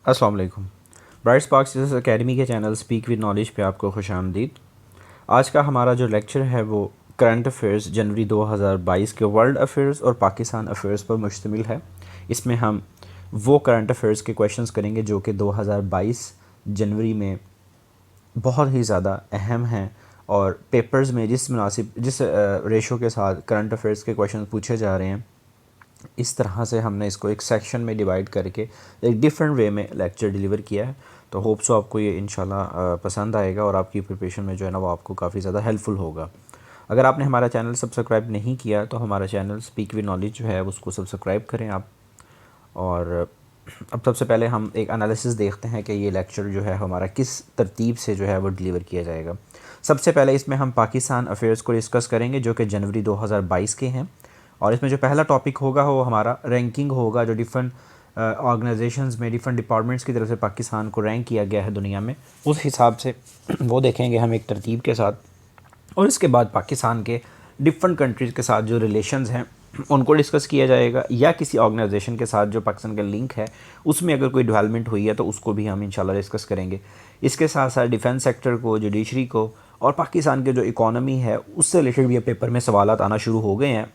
अस्सलाम वालेकुम। Bright sparks academy के चैनल स्पीक विद नॉलेज पे आपको खुशामदीद। आज का हमारा जो लेक्चर है वो करंट अफेयर्स जनवरी 2022 के वर्ल्ड अफेयर्स और पाकिस्तान अफेयर्स पर मुश्तमिल है। इसमें हम वो करंट अफेयर्स के क्वेश्चंस करेंगे जो कि 2022 जनवरी में बहुत ही ज़्यादा अहम हैं और पेपर्स में जिस रेशो के साथ करंट अफेयर्स के क्वेश्चन पूछे जा रहे हैं, इस तरह से हमने इसको एक सेक्शन में डिवाइड करके एक डिफरेंट वे में लेक्चर डिलीवर किया है। तो होप सो आपको ये इंशाल्लाह पसंद आएगा और आपकी प्रिपरेशन में जो है ना वो आपको काफ़ी ज़्यादा हेल्पफुल होगा। अगर आपने हमारा चैनल सब्सक्राइब नहीं किया तो हमारा चैनल स्पीक विद नॉलेज जो है उसको सब्सक्राइब करें आप। और अब सबसे पहले हम एक एनालिसिस देखते हैं कि ये लेक्चर जो है हमारा किस तरतीब से जो है वो डिलीवर किया जाएगा। सबसे पहले इसमें हम पाकिस्तान अफेयर्स को डिस्कस करेंगे जो कि जनवरी 2022 के हैं। और इसमें जो पहला टॉपिक होगा वो हमारा रैंकिंग होगा, जो डिफरेंट ऑर्गेनाइजेशंस में डिफरेंट डिपार्टमेंट्स की तरफ से पाकिस्तान को रैंक किया गया है दुनिया में, उस हिसाब से वो देखेंगे हम एक तरतीब के साथ। और इसके बाद पाकिस्तान के डिफरेंट कंट्रीज़ के साथ जो रिलेशंस हैं उनको डिस्कस किया जाएगा, या किसी ऑर्गेनाइजेशन के साथ जो पाकिस्तान का लिंक है उसमें अगर कोई डेवलपमेंट हुई है तो उसको भी हम इंशाल्लाह डिस्कस करेंगे। इसके साथ साथ डिफेंस सेक्टर को, जुडिशरी को और पाकिस्तान के जो इकॉनमी है उससे रिलेटेड भी पेपर में सवाल आना शुरू हो गए हैं।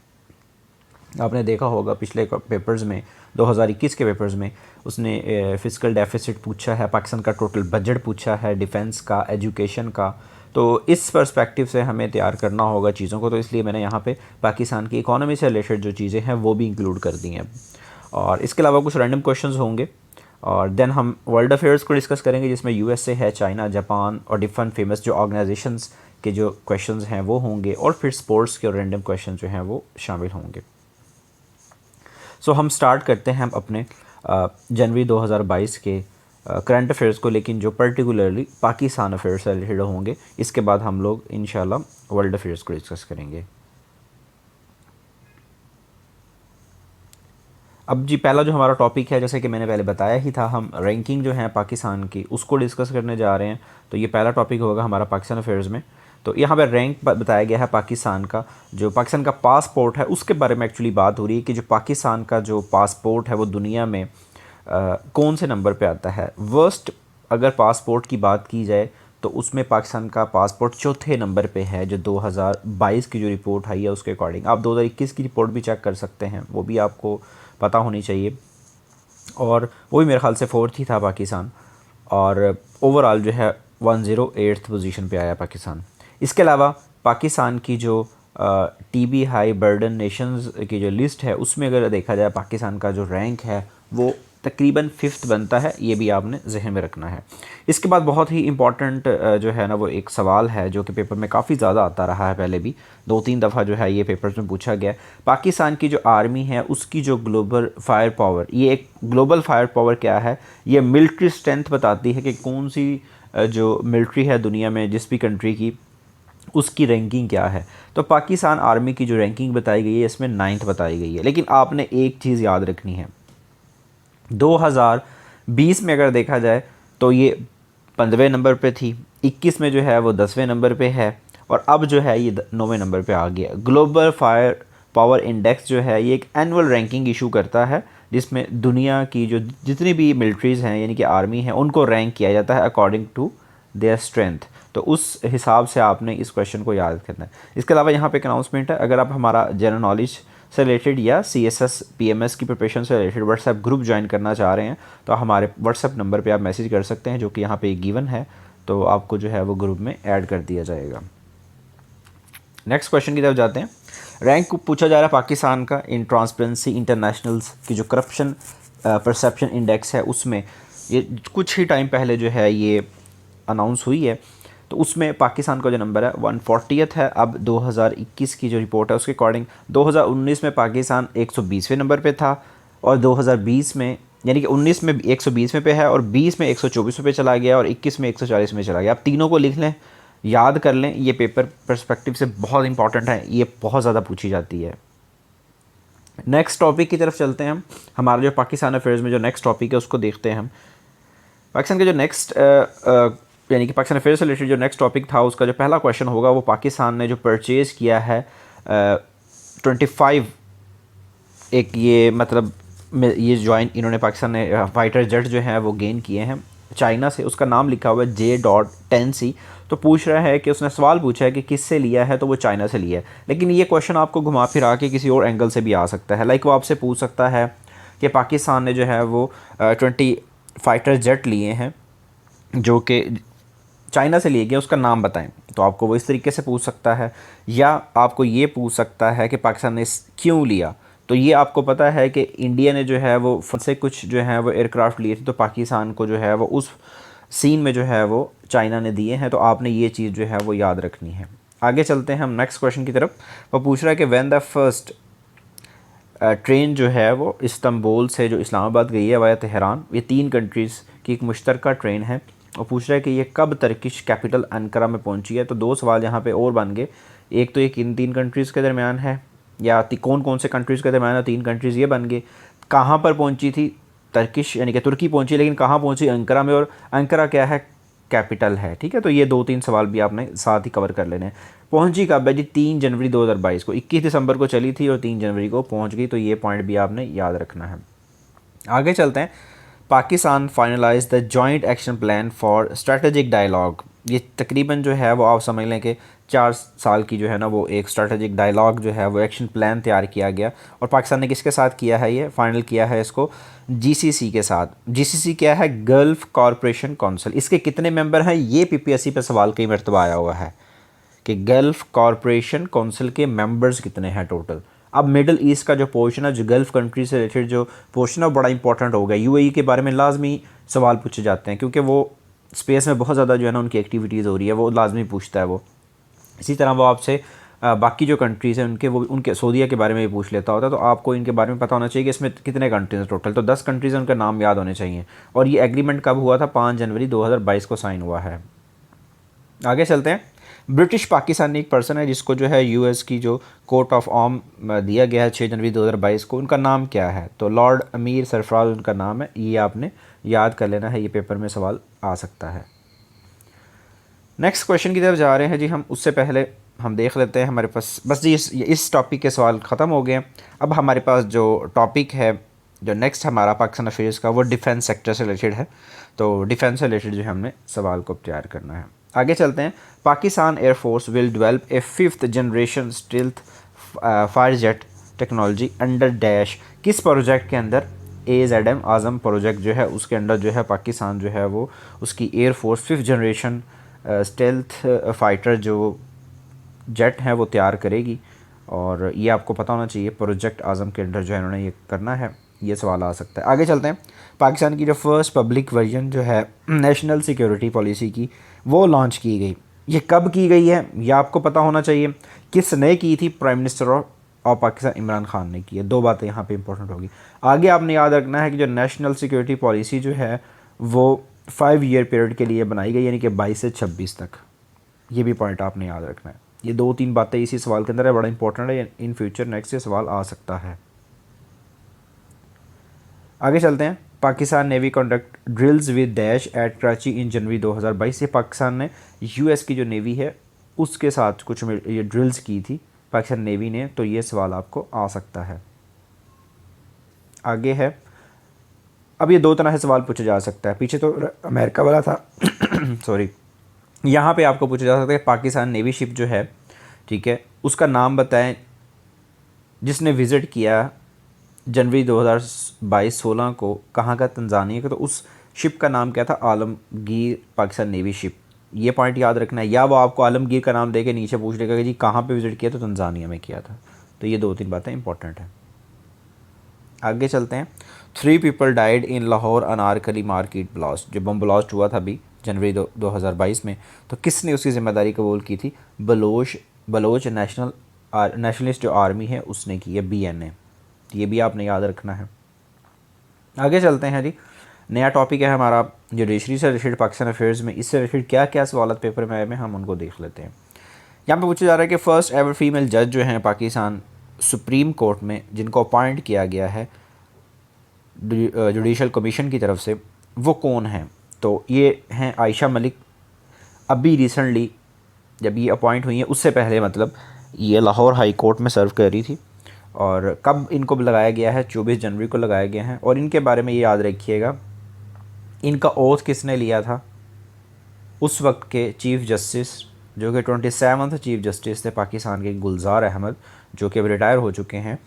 आपने देखा होगा पिछले पेपर्स में 2021 के पेपर्स में उसने फिस्कल डेफिसिट पूछा है, पाकिस्तान का टोटल बजट पूछा है, डिफेंस का, एजुकेशन का। तो इस पर्सपेक्टिव से हमें तैयार करना होगा चीज़ों को, तो इसलिए मैंने यहाँ पे पाकिस्तान की इकॉनमी से रिलेटेड जो चीज़ें हैं वो भी इंक्लूड कर दी हैं। और इसके अलावा कुछ रैंडम क्वेश्चंस होंगे और देन हम वर्ल्ड अफेयर्स को डिस्कस करेंगे जिसमें यूएसए है, चाइना, जापान और डिफरेंट फेमस जो ऑर्गेनाइजेशंस के जो क्वेश्चंस हैं वो होंगे, और फिर स्पोर्ट्स के और रैंडम क्वेश्चन जो हैं वो शामिल होंगे। सो हम स्टार्ट करते हैं अपने जनवरी 2022 के करंट अफेयर्स को, लेकिन जो पर्टिकुलरली पाकिस्तान अफेयर्स से रिलेटेड होंगे। इसके बाद हम लोग इंशाल्लाह वर्ल्ड अफेयर्स को डिस्कस करेंगे। अब जी पहला जो हमारा टॉपिक है, जैसे कि मैंने पहले बताया ही था, हम रैंकिंग जो है पाकिस्तान की उसको डिस्कस करने जा रहे हैं। तो ये पहला टॉपिक होगा हमारा पाकिस्तान अफेयर्स में। तो यहाँ पर रैंक बताया गया है पाकिस्तान का, जो पाकिस्तान का पासपोर्ट है उसके बारे में एक्चुअली बात हो रही है कि जो पाकिस्तान का जो पासपोर्ट है वो दुनिया में कौन से नंबर पे आता है। वर्स्ट अगर पासपोर्ट की बात की जाए तो उसमें पाकिस्तान का पासपोर्ट चौथे नंबर पे है, जो 2022 की जो रिपोर्ट आई है उसके अकॉर्डिंग। आप 2021 की रिपोर्ट भी चेक कर सकते हैं, वो भी आपको पता होनी चाहिए। और वो भी मेरे ख्याल से फोर्थ ही था पाकिस्तान, और ओवरऑल जो है 108th पोजीशन पे आया पाकिस्तान। इसके अलावा पाकिस्तान की जो टीबी हाई बर्डन नेशंस की जो लिस्ट है उसमें अगर देखा जाए पाकिस्तान का जो रैंक है वो तकरीबन 5th बनता है, ये भी आपने जहन में रखना है। इसके बाद बहुत ही इंपॉर्टेंट जो है ना वो एक सवाल है जो कि पेपर में काफ़ी ज़्यादा आता रहा है, पहले भी 2-3 दफ़ा जो है ये पेपर्स में पूछा गया है। पाकिस्तान की जो आर्मी है उसकी जो ग्लोबल फायर पावर, ये एक ग्लोबल फायर पावर क्या है, ये मिलिट्री स्ट्रेंथ बताती है कि कौन सी जो मिलिट्री है दुनिया में जिस भी कंट्री की, उसकी रैंकिंग क्या है। तो पाकिस्तान आर्मी की जो रैंकिंग बताई गई है इसमें 9th बताई गई है। लेकिन आपने एक चीज़ याद रखनी है, 2020 में अगर देखा जाए तो ये 15वें नंबर पे थी, 21 में जो है वो 10वें नंबर पे है, और अब जो है ये 9वें नंबर पे आ गया। ग्लोबल फायर पावर इंडेक्स जो है ये एक एनुअल रैंकिंग इशू करता है जिसमें दुनिया की जो जितनी भी मिलिट्रीज़ हैं यानी कि आर्मी है उनको रैंक किया जाता है अकॉर्डिंग टू देयर स्ट्रेंथ। तो उस हिसाब से आपने इस क्वेश्चन को याद करना है। इसके अलावा यहाँ पे एक अनाउंसमेंट है, अगर आप हमारा जनरल नॉलेज से रिलेटेड या CSS PMS की प्रिपरेशन से रिलेटेड व्हाट्सएप ग्रुप ज्वाइन करना चाह रहे हैं तो हमारे व्हाट्सएप नंबर पे आप मैसेज कर सकते हैं, जो कि यहाँ पे गिवन है, तो आपको जो है वो ग्रुप में ऐड कर दिया जाएगा। नेक्स्ट क्वेश्चन की तरफ जाते हैं। रैंक पूछा जा रहा है पाकिस्तान का इन ट्रांसपेरेंसी इंटरनेशनल्स की जो करप्शन परसेप्शन इंडेक्स है उसमें, ये कुछ ही टाइम पहले जो है ये अनाउंस हुई है। तो उसमें पाकिस्तान का जो नंबर है 140th है। अब 2021 की जो रिपोर्ट है उसके अकॉर्डिंग 2019 में पाकिस्तान 120वें नंबर पे था, और 2020 में यानी कि 19 में 120वें पे है, और 20 में 124वें पे चला गया, और 21 में 140 में चला गया। आप तीनों को लिख लें, याद कर लें, ये पेपर पर्सपेक्टिव से बहुत इंपॉर्टेंट है, ये बहुत ज़्यादा पूछी जाती है। नेक्स्ट टॉपिक की तरफ चलते हैं हम। हमारा जो पाकिस्तान अफेयर्स में जो नेक्स्ट टॉपिक है उसको देखते हैं हम। पाकिस्तान के जो नेक्स्ट यानी कि पाकिस्तान अफेयर्स से रिलेटेड जो नेक्स्ट टॉपिक था उसका जो पहला क्वेश्चन होगा वो पाकिस्तान ने जो परचेज़ किया है 25 एक ये मतलब में ये ज्वाइन इन्होंने पाकिस्तान ने फाइटर जेट जो है वो गेन किए हैं चाइना से। उसका नाम लिखा हुआ है J.10C। तो पूछ रहा है कि उसने सवाल पूछा है कि किससे लिया है, तो वो चाइना से लिया है। लेकिन ये क्वेश्चन आपको घुमा फिरा के किसी और एंगल से भी आ सकता है। लाइक वो आपसे पूछ सकता है कि पाकिस्तान ने जो है वो 20 फाइटर जेट लिए हैं जो कि चाइना से लिए गए, उसका नाम बताएं। तो आपको वो इस तरीके से पूछ सकता है। या आपको ये पूछ सकता है कि पाकिस्तान ने क्यों लिया। तो ये आपको पता है कि इंडिया ने जो है वो से कुछ जो है वो एयरक्राफ्ट लिए थे, तो पाकिस्तान को जो है वो उस सीन में जो है वो चाइना ने दिए हैं। तो आपने ये चीज़ जो है वो याद रखनी है। आगे चलते हैं हम नेक्स्ट क्वेश्चन की तरफ। वो पूछ रहा है कि व्हेन द फर्स्ट ट्रेन जो है वो इस्तांबुल से जो इस्लामाबाद गई है वाया तेहरान, ये 3 कंट्रीज़ की एक मुश्तरका ट्रेन है। और पूछ रहा है कि ये कब तर्किश कैपिटल अंकारा में पहुंची है। तो 2 सवाल यहाँ पे और बन गए। एक तो ये किन 3 कंट्रीज़ के दरमियान है, या कौन कौन से कंट्रीज़ के दरमियान है। 3 कंट्रीज़ ये बन गए। कहाँ पर पहुंची थी, तर्किश यानी कि तुर्की पहुंची, लेकिन कहाँ पहुंची, अंकारा में। और अंकारा क्या है, कैपिटल है। ठीक है, तो ये 2-3 सवाल भी आपने साथ ही कवर कर लेने हैं। पहुंची कब है जी, 3 जनवरी 2022 को। 21 दिसंबर को चली थी और 3 जनवरी को पहुंच गई। तो ये पॉइंट भी आपने याद रखना है। आगे चलते हैं। Pakistan finalize the joint action plan for strategic dialogue. ये तकरीबन जो है वो आप समझ लें कि 4 साल की जो है ना वो एक स्ट्रेटेजिक डायलॉग जो है वो एक्शन प्लान तैयार किया गया। और पाकिस्तान ने किसके साथ किया है, ये फाइनल किया है इसको GCC के साथ। GCC क्या है, गल्फ़ कॉरपोरेशन काउंसिल। इसके कितने मेंबर हैं, ये PPSC पे सवाल कई मरतबा आया हुआ है कि गल्फ़ कॉरपोरेशन काउंसिल के मेंबर्स कितने हैं टोटल। अब मिडल ईस्ट का जो पोर्शन है, जो गल्फ़ कंट्री से रिलेटेड जो पोर्शन है, वो बड़ा इंपॉर्टेंट हो गया। UAE के बारे में लाजमी सवाल पूछे जाते हैं क्योंकि वो स्पेस में बहुत ज़्यादा जो है ना उनकी एक्टिविटीज़ हो रही है, वो लाजमी पूछता है वो। इसी तरह वो आपसे बाकी जो कंट्रीज़ हैं उनके सऊदीया के बारे में भी पूछ लेता होता है। तो आपको इनके बारे में पता होना चाहिए कि इसमें कितने कंट्रीज़ हैं टोटल। तो 10 कंट्रीज़ हैं, उनका नाम याद होने चाहिए। और ये एग्रीमेंट कब हुआ था, 5 जनवरी 2022 को साइन हुआ है। आगे चलते हैं। ब्रिटिश पाकिस्तानी एक पर्सन है जिसको जो है US की जो कोर्ट ऑफ आर्म दिया गया है 6 जनवरी 2022 को। उनका नाम क्या है, तो लॉर्ड अमीर सरफराज उनका नाम है। ये आपने याद कर लेना है, ये पेपर में सवाल आ सकता है। नेक्स्ट क्वेश्चन की तरफ जा रहे हैं जी हम। उससे पहले हम देख लेते हैं हमारे पास बस जी इस टॉपिक के सवाल ख़त्म हो गए हैं। अब हमारे पास जो टॉपिक है जो नेक्स्ट हमारा पाकिस्तान अफेयर्स का, वो डिफेंस सेक्टर से रिलेटेड है। तो डिफेंस से रिलेटेड जो है हमने सवाल को तैयार करना है। आगे चलते हैं। Pakistan air force will develop a 5th generation stealth fire jet technology under dash. किस प्रोजेक्ट के अंदर, AZM आज़म प्रोजेक्ट जो है उसके अंडर जो है पाकिस्तान जो है वो उसकी air force 5th generation stealth fighter जो जेट है वो तैयार करेगी। और ये आपको पता होना चाहिए प्रोजेक्ट आज़म के अंडर जो है इन्होंने ये करना है। ये सवाल आ सकता है। आगे चलते हैं। पाकिस्तान की जो फर्स्ट पब्लिक वर्जन जो है नेशनल सिक्योरिटी पॉलिसी की, वो लॉन्च की गई। ये कब की गई है ये आपको पता होना चाहिए। किसने की थी, प्राइम मिनिस्टर और पाकिस्तान इमरान खान ने की है। 2 बातें यहाँ पे इंपॉर्टेंट होगी। आगे आपने याद रखना है कि जो नेशनल सिक्योरिटी पॉलिसी जो है वो 5 ईयर पीरियड के लिए बनाई गई, यानी कि 22 से 26 तक। ये भी पॉइंट आपने याद रखना है। ये 2-3 बातें इसी सवाल के अंदर है, बड़ा इंपॉर्टेंट है। इन फ्यूचर नेक्स्ट से सवाल आ सकता है। आगे चलते हैं। Pakistan navy conduct drills with dash at Karachi in January 2022। ये पाकिस्तान ने US की जो नेवी है उसके साथ कुछ ये ड्रिल्स की थी पाकिस्तान नेवी ने। तो ये सवाल आपको आ सकता है। आगे है। अब ये 2 तरह से सवाल पूछा जा सकता है। पीछे तो अमेरिका वाला था सॉरी। यहाँ पे आपको पूछा जा सकता है पाकिस्तान नेवी शिप जो है, ठीक है, उसका नाम बताएं जिसने विज़िट किया जनवरी 2022-16 को कहाँ का, तंजानिया का। तो उस शिप का नाम क्या था, आलमगीर पाकिस्तान नेवी शिप। ये पॉइंट याद रखना है। या वो आपको आलमगीर का नाम दे के नीचे पूछ लेगा कि जी कहाँ पे विज़िट किया, तो तंजानिया में किया था। तो ये 2-3 बातें इंपॉर्टेंट हैं। आगे चलते हैं। 3 people died in Lahore Anarkali market blast. जो बम ब्लास्ट हुआ था अभी जनवरी 2022 में, तो किसने उसकी ज़िम्मेदारी कबूल की थी, बलोच नेशनलिस्ट जो आर्मी है उसने की है, BNA। ये भी आपने याद रखना है। आगे चलते हैं जी। नया टॉपिक है हमारा जुडिशरी से रिलेटेड पाकिस्तान अफेयर्स में। इससे रिलेटेड क्या क्या सवाल पेपर में आए हैं हम उनको देख लेते हैं। यहाँ पे पूछा जा रहा है कि फर्स्ट एवर फीमेल जज जो हैं पाकिस्तान सुप्रीम कोर्ट में, जिनको अपॉइंट किया गया है जुडिशल कमीशन की तरफ से, वो कौन हैं। तो ये हैं आयशा मलिक। अभी रिसेंटली जब ये अपॉइंट हुई हैं, उससे पहले मतलब ये लाहौर हाई कोर्ट में सर्व कर रही थी। और कब इनको लगाया गया है, 24 जनवरी को लगाया गया है। और इनके बारे में ये याद रखिएगा, इनका ओथ किसने लिया था, उस वक्त के चीफ़ जस्टिस जो कि 27th चीफ़ जस्टिस थे पाकिस्तान के, गुलजार अहमद, जो कि अब रिटायर हो चुके हैं,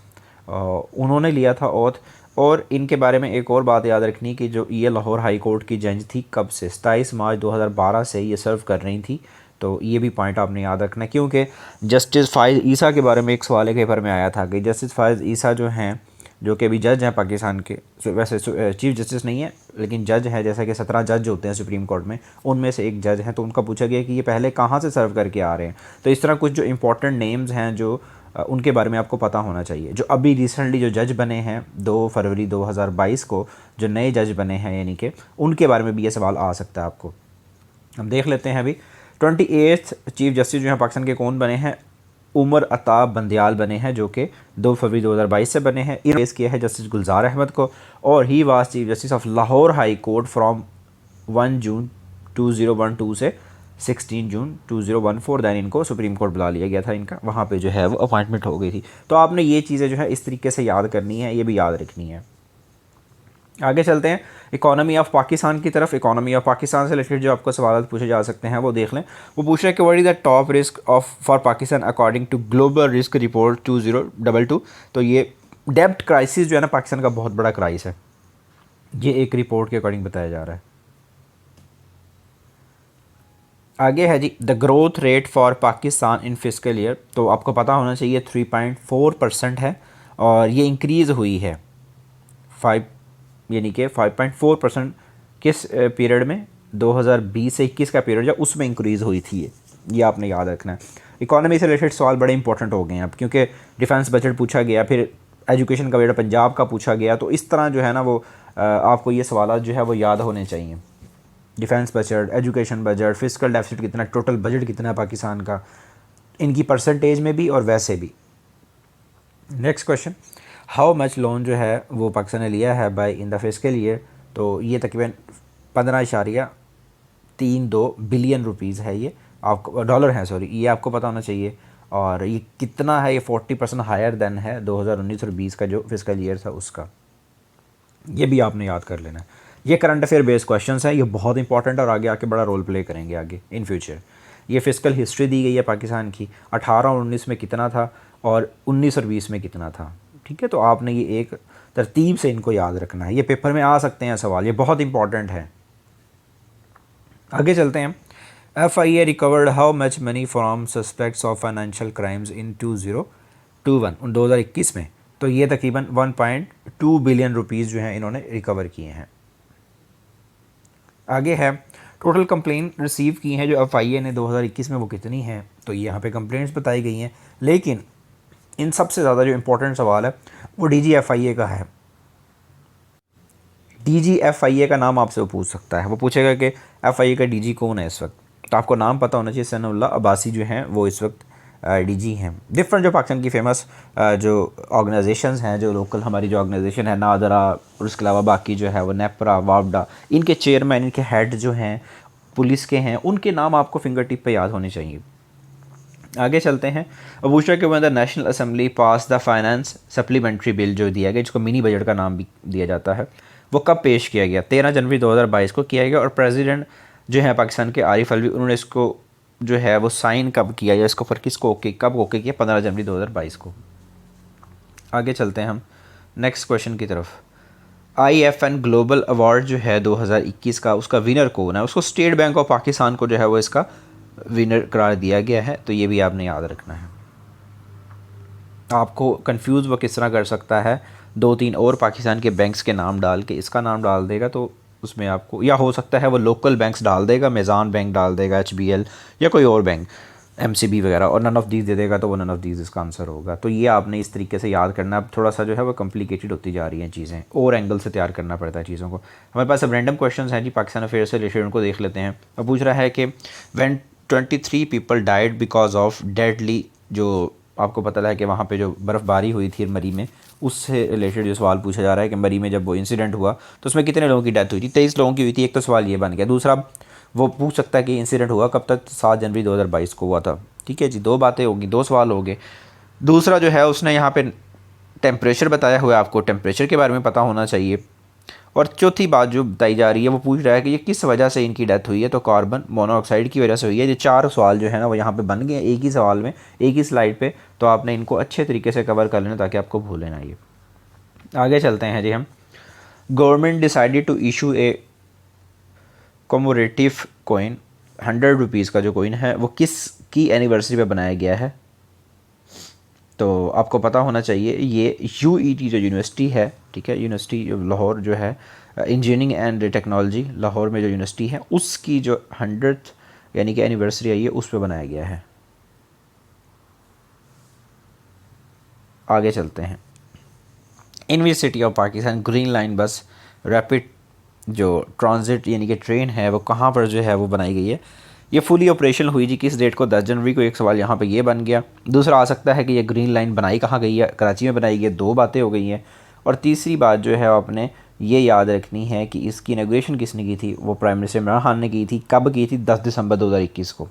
उन्होंने लिया था ओथ। और इनके बारे में एक और बात याद रखनी कि जो ये लाहौर हाई कोर्ट की जज थी, कब से, 27 मार्च 2012 से ये सर्व कर रही थी। तो ये भी पॉइंट आपने याद रखना है, क्योंकि जस्टिस फ़ाइज़ ईसा के बारे में एक सवाल पेपर में आया था कि जस्टिस फ़ाइज़ ईसा जो हैं, जो कि अभी जज हैं पाकिस्तान के, वैसे चीफ़ जस्टिस नहीं है लेकिन जज है, जैसा कि 17 जज होते हैं सुप्रीम कोर्ट में, उनमें से एक जज हैं। तो उनका पूछा गया कि ये पहले कहाँ से सर्व करके आ रहे हैं। तो इस तरह कुछ जो इंपॉर्टेंट नेम्स हैं जो उनके बारे में आपको पता होना चाहिए। जो अभी रिसेंटली जो जज बने हैं 2 फरवरी 2022 को, जो नए जज बने हैं, यानी कि उनके बारे में भी ये सवाल आ सकता है आपको। हम देख लेते हैं अभी 28th चीफ़ जस्टिस जो हैं पाकिस्तान के कौन बने हैं, उमर अताब बंदियाल बने हैं, जो कि 2 फरवरी 2022 से बने हैं। इन्होंने किया है जस्टिस गुलजार अहमद को, और he was chief justice of Lahore high court from 1 जून 2012 से 16 जून 2014। दैन इनको सुप्रीम कोर्ट बुला लिया गया था, इनका वहाँ पे जो है वो अपॉइंटमेंट हो गई थी। तो आपने ये चीज़ें जो है इस तरीके से याद करनी है, ये भी याद रखनी है। आगे चलते हैं इकोनॉमी ऑफ पाकिस्तान की तरफ। इकोनॉमी ऑफ पाकिस्तान से रिलेटेड जो आपको सवाल पूछे जा सकते हैं वो देख लें। वो पूछ रहे हैं कि what is the top risk of for Pakistan according to global risk report 2022। तो ये डेब्ट क्राइसिस जो है ना पाकिस्तान का बहुत बड़ा क्राइस है, ये एक रिपोर्ट के अकॉर्डिंग बताया जा रहा है। आगे है जी the growth rate for Pakistan in fiscal year. तो आपको पता होना चाहिए 3.4% है, और ये इंक्रीज़ हुई है 5 यानी कि 5.4% किस पीरियड में, 2020 से 21 का पीरियड जो उसमें इंक्रीज़ हुई थी। ये आपने याद रखना है। इकोनॉमी से रिलेटेड सवाल बड़े इंपॉर्टेंट हो गए हैं अब, क्योंकि डिफेंस बजट पूछा गया, फिर एजुकेशन का बजट पंजाब का पूछा गया। तो इस तरह जो है ना वो आपको ये सवाल जो है वो याद होने चाहिए। Defence budget, education budget, fiscal deficit कितना, टोटल बजट कितना है पाकिस्तान का, इनकी परसेंटेज में भी और वैसे भी। Next question, how much loan जो है वो पाकिस्तान ने लिया है by in the fiscal year. तो ये तकरीबन 15.32 बिलियन रुपीज़ है, ये आपको डॉलर है, सॉरी, ये आपको पता होना चाहिए। और ये कितना है, ये 40% हायर देन है 2019 और 20 का जो फिस्कल ईयर था उसका। ये भी आपने याद कर लेना है। ये करंट अफेयर बेस्ड क्वेश्चंस हैं, ये बहुत इंपॉर्टेंट है और आगे आके बड़ा रोल प्ले करेंगे आगे इन फ्यूचर। ये फिस्कल हिस्ट्री दी गई है पाकिस्तान की, 18 और 19 में कितना था और 19 और 20 में कितना था। ठीक है, तो आपने ये एक तरतीब से इनको याद रखना है, ये पेपर में आ सकते हैं सवाल, ये बहुत इंपॉर्टेंट है। आगे चलते हैं। FIA recovered how much money from suspects of financial crimes इन 2021 में। तो ये तकरीबन 1.2 बिलियन रुपीज़ जो हैं इन्होंने रिकवर किए हैं। आगे है टोटल कंप्लेंट रिसीव की हैं जो FIA ने 2021 में, वो कितनी हैं। तो यहाँ पे कंप्लेंट्स बताई गई हैं, लेकिन इन सबसे ज़्यादा जो इम्पोर्टेंट सवाल है वो DG FIA का है। DG FIA का नाम आपसे वो पूछ सकता है, वो पूछेगा कि FIA का DG कौन है इस वक्त। तो आपको नाम पता होना चाहिए। सनाउल्लाह अब्बासी जो हैं वो इस वक्त DG हैं। डिफरेंट जो पाकिस्तान की फेमस जो ऑर्गेनाइजेशंस हैं, जो लोकल हमारी जो ऑर्गेनाइजेशन है नादरा, और उसके अलावा बाकी जो है वो नेपरा, वावडा, इनके चेयरमैन, इनके हेड जो हैं पुलिस के हैं, उनके नाम आपको फिंगर टिप पे याद होने चाहिए। आगे चलते हैं। अब पूछा कि one the national assembly pass the finance supplementary bill जो दिया गया, जिसको मिनी बजट का नाम भी दिया जाता है, वो कब पेश किया गया। 13 जनवरी 2022 को किया गया। और प्रेसिडेंट जो है पाकिस्तान के आरिफ अलवी, उन्होंने इसको जो है वो साइन कब किया या इसको फिर किसको ओके कब ओके किया, 15 जनवरी 2022 को। आगे चलते हैं हम नेक्स्ट क्वेश्चन की तरफ। IFN ग्लोबल अवार्ड जो है 2021 का, उसका विनर कौन है। उसको स्टेट बैंक ऑफ पाकिस्तान को जो है वो इसका विनर करार दिया गया है। तो ये भी आपने याद रखना है। आपको कंफ्यूज वो किस तरह कर सकता है, 2-3 और पाकिस्तान के बैंक्स के नाम डाल के इसका नाम डाल देगा, तो उसमें आपको, या हो सकता है वो लोकल बैंक्स डाल देगा, मेज़ान बैंक डाल देगा, HBL या कोई और बैंक, MCB वगैरह, और नन ऑफ दीज दे देगा, तो वो नन ऑफ दीज इसका आंसर होगा। तो ये आपने इस तरीके से याद करना। अब थोड़ा सा जो है वो कॉम्प्लिकेटेड होती जा रही हैं चीज़ें, और एंगल से तैयार करना पड़ता है चीज़ों को। हमारे पास अब रैंडम क्वेश्चन हैं जी पाकिस्तान अफेयर से रिलेटेड, उनको देख लेते हैं। अब पूछ रहा है कि when 23 people died because of deadly, जो आपको पता है कि वहाँ पे जो बर्फ़बारी हुई थी मरी में, उससे रिलेटेड जो सवाल पूछा जा रहा है कि मरी में जब वो इंसिडेंट हुआ तो उसमें कितने लोगों की डेथ हुई थी। 23 लोगों की हुई थी। एक तो सवाल ये बन गया। दूसरा वो पूछ सकता है कि इंसिडेंट हुआ कब तक, 7 जनवरी 2022 को हुआ था। ठीक है जी, 2 बातें होगी, 2 सवाल हो गए। दूसरा जो है उसने यहाँ पे टेम्परेचर बताया हुआ है, आपको टेम्परेचर के बारे में पता होना चाहिए। और चौथी बात जो बताई जा रही है वो पूछ रहा है कि ये किस वजह से इनकी डेथ हुई है, तो कार्बन मोनोऑक्साइड की वजह से हुई है। ये 4 सवाल जो है ना वो यहाँ पे बन गए हैं एक ही सवाल में, एक ही स्लाइड पे, तो आपने इनको अच्छे तरीके से कवर कर लेना ताकि आपको भूले ना ये। आगे चलते हैं जी हम। Government decided to issue a commemorative coin, 100 rupees का जो कॉइन है वो किस की एनिवर्सरी पे बनाया गया है, तो आपको पता होना चाहिए ये यूईटी जो यूनिवर्सिटी है, ठीक है, यूनिवर्सिटी लाहौर जो है, इंजीनियरिंग एंड टेक्नोलॉजी लाहौर में जो यूनिवर्सिटी है उसकी जो 100th यानी कि एनिवर्सरी आई है उस पर बनाया गया है। आगे चलते हैं। In which city of Pakistan green line bus rapid जो ट्रांजिट यानी कि ट्रेन है वो कहाँ पर जो है वो बनाई गई है, ये फुली ऑपरेशनल हुई जी किस डेट को, 10 जनवरी को। एक सवाल यहाँ पे ये बन गया। दूसरा आ सकता है कि ये ग्रीन लाइन बनाई कहाँ गई है, कराची में बनाई गई है, 2 बातें हो गई हैं। और तीसरी बात जो है आपने ये याद रखनी है कि इसकी इनॉग्रेशन किसने की थी, वो प्राइम मिनिस्टर इमरान खान ने की थी। कब की थी, 10 दिसंबर 2021 को।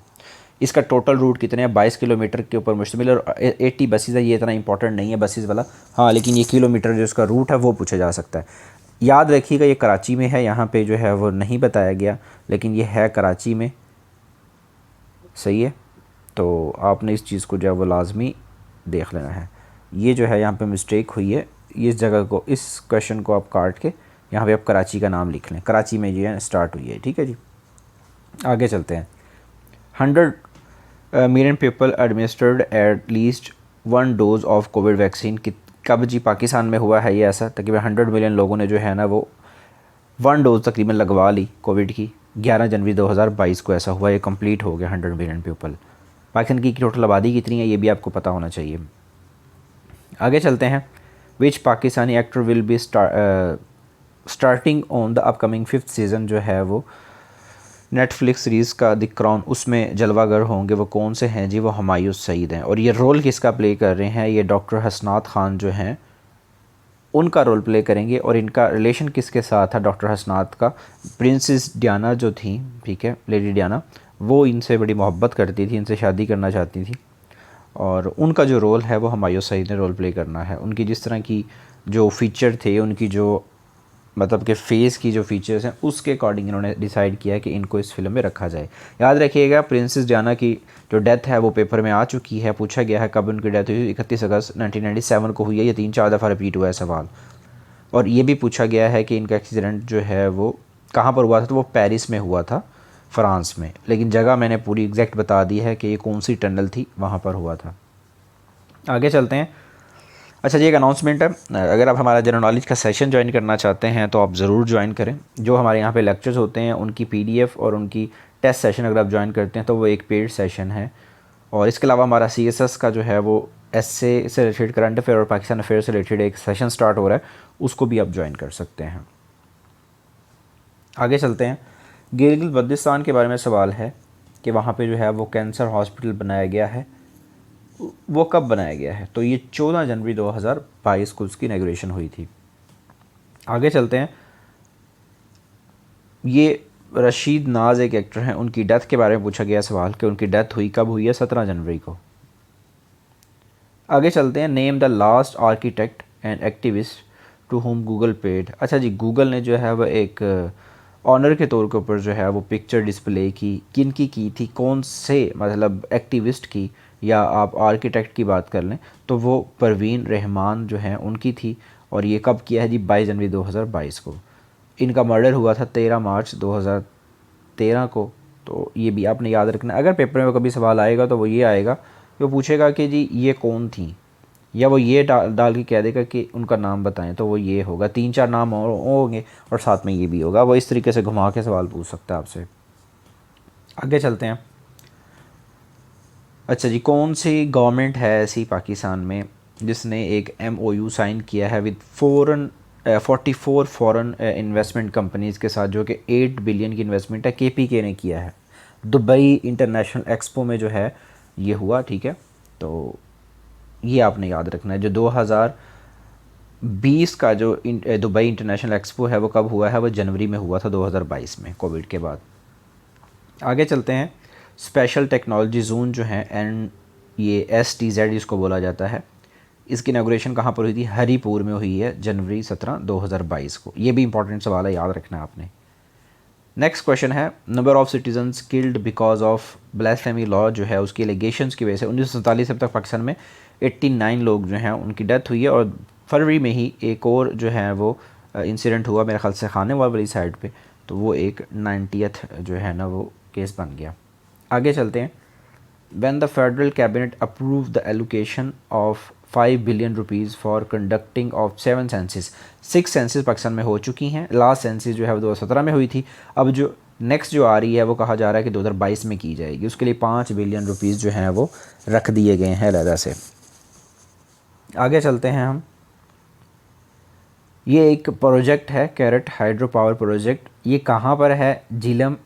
इसका टोटल रूट कितने हैं, 22 किलोमीटर के ऊपर मुश्तमिल, और 80 बसेज़ है। ये इतना इंपॉर्टेंट नहीं है बसेज़ वाला, हाँ, लेकिन ये किलोमीटर जो इसका रूट है वो पूछा जा सकता है। याद रखिएगा ये कराची में है, यहाँ पे जो है वो नहीं बताया गया, लेकिन ये है कराची में, सही है। तो आपने इस चीज़ को जो है वो लाजमी देख लेना है। ये जो है यहाँ पे मिस्टेक हुई है, इस जगह को, इस क्वेश्चन को आप काट के यहाँ पे आप कराची का नाम लिख लें, कराची में जो है स्टार्ट हुई है, ठीक है जी। आगे चलते हैं। 100 million people administered at least 1 dose of Covid vaccine, कब जी पाकिस्तान में हुआ है ये ऐसा, तकरीबन 100 मिलियन लोगों ने जो है ना वो 1 डोज तकरीबन लगवा ली कोविड की। 11 जनवरी 2022 को ऐसा हुआ, ये कंप्लीट हो गया 100 मिलियन पीपल। पाकिस्तान की टोटल आबादी कितनी है ये भी आपको पता होना चाहिए। आगे चलते हैं। Which Pakistani actor will be starting on the upcoming 5th season, जो है वो नेटफ्लिक्स सीरीज़ का द क्राउन, उसमें जलवागर होंगे, वो कौन से हैं जी, वो हुमायूं सईद हैं। और ये रोल किसका प्ले कर रहे हैं, ये डॉक्टर हसनात खान जो हैं उनका रोल प्ले करेंगे। और इनका रिलेशन किसके साथ था, डॉक्टर हसनात का प्रिंसेस डियाना जो थी, ठीक है, लेडी डियाना, वो इनसे बड़ी मोहब्बत करती थी, इनसे शादी करना चाहती थी। और उनका जो रोल है वो हुमायूं सईद ने रोल प्ले करना है। उनकी जिस तरह की जो फीचर थे, उनकी जो मतलब कि फ़ेस की जो फीचर्स हैं उसके अकॉर्डिंग इन्होंने डिसाइड किया कि इनको इस फिल्म में रखा जाए। याद रखिएगा प्रिंसेस डियाना की जो डेथ है वो पेपर में आ चुकी है, पूछा गया है कब उनकी डेथ हुई, 31 अगस्त 1997 को हुई है। ये 3-4 दफ़ा रिपीट हुआ है सवाल। और ये भी पूछा गया है कि इनका एक्सीडेंट जो है वो कहाँ पर हुआ था, तो वो पेरिस में हुआ था, फ़्रांस में, लेकिन जगह मैंने पूरी एग्जैक्ट बता दी है कि ये कौन सी टनल थी, वहाँ पर हुआ था। आगे चलते हैं। अच्छा जी, एक अनाउंसमेंट है, अगर आप हमारा जनरल नॉलेज का सेशन ज्वाइन करना चाहते हैं तो आप ज़रूर ज्वाइन करें। जो हमारे यहाँ पे लेक्चर्स होते हैं उनकी PDF और उनकी टेस्ट सेशन अगर आप ज्वाइन करते हैं तो वो एक पेड सेशन है। और इसके अलावा हमारा CSS का जो है वो एसए से रिलेटेड, करंट अफेयर और पाकिस्तान अफेयर से रिलेटेड एक सेशन स्टार्ट हो रहा है, उसको भी आप ज्वाइन कर सकते हैं। आगे चलते हैं। गिलगित बल्तिस्तान के बारे में सवाल है कि वहाँ पे जो है वो कैंसर हॉस्पिटल बनाया गया है, वो कब बनाया गया है, तो ये 14 जनवरी 2022 को उसकी इनॉग्रेशन हुई थी। आगे चलते हैं। ये रशीद नाज एक एक्टर हैं, उनकी डेथ के बारे में पूछा गया सवाल कि उनकी डेथ हुई कब हुई है, 17 जनवरी को। आगे चलते हैं। Name the last architect and activist to whom Google paid. अच्छा जी, गूगल ने जो है वह एक ऑनर के तौर के ऊपर जो है वो पिक्चर डिस्प्ले की थी, कौन से मतलब एक्टिविस्ट की, या आप आर्किटेक्ट की बात कर लें तो वो परवीन रहमान जो हैं उनकी थी। और ये कब किया है जी, 22 जनवरी 2022 को। इनका मर्डर हुआ था 13 मार्च 2013 को। तो ये भी आपने याद रखना। अगर पेपर में कभी सवाल आएगा तो वो ये आएगा कि वो पूछेगा कि जी ये कौन थी, या वो ये डाल के कह देगा कि उनका नाम बताएं, तो वो ये होगा। 3-4 नाम और होंगे और साथ में ये भी होगा। वो इस तरीके से घुमा के सवाल पूछ सकता है आपसे। आगे चलते हैं। अच्छा जी, कौन सी गवर्नमेंट है ऐसी पाकिस्तान में जिसने एक MOU साइन किया है विद 44 फॉरेन इन्वेस्टमेंट कंपनीज़ के साथ, जो कि 8 बिलियन की इन्वेस्टमेंट है, KPK ने किया है। दुबई इंटरनेशनल एक्सपो में जो है ये हुआ, ठीक है। तो ये आपने याद रखना है। जो 2020 का जो दुबई इंटरनेशनल एक्सपो है वो कब हुआ है, वो जनवरी में हुआ था 2022 में, कोविड के बाद। आगे चलते हैं। स्पेशल टेक्नोलॉजी जोन जो है, ये STZ जिसको बोला जाता है, इसकी इनॉग्रेशन कहाँ पर हुई थी? हरिपुर में हुई है जनवरी 17, 2022 को। ये भी इंपॉर्टेंट सवाल है, याद रखना है आपने। नेक्स्ट क्वेश्चन है, number of citizens killed because of blasphemy law जो है उसकी एलिगेशंस की वजह से 1947 तक पाकिस्तान में 89 लोग जो हैं उनकी डेथ हुई है, और फरवरी में ही एक और जो है वो इंसिडेंट हुआ मेरे ख्याल से खानेवाल वाली साइड पे, तो वो एक 90th जो है ना वो केस बन गया। आगे चलते हैं। When the federal cabinet approve the allocation of 5 billion rupees for conducting of 7 census, 6 census Pakistan में हो चुकी हैं। लास्ट सेंसिस जो है वो 2017 में हुई थी। अब जो नेक्स्ट जो आ रही है वो कहा जा रहा है कि 2022 में की जाएगी। उसके लिए 5 बिलियन रुपीज़ जो हैं वो रख दिए गए हैं अलहदा से। आगे चलते हैं हम। ये एक प्रोजेक्ट है कैरेट हाइड्रो पावर प्रोजेक्ट। ये कहाँ पर है? झेलम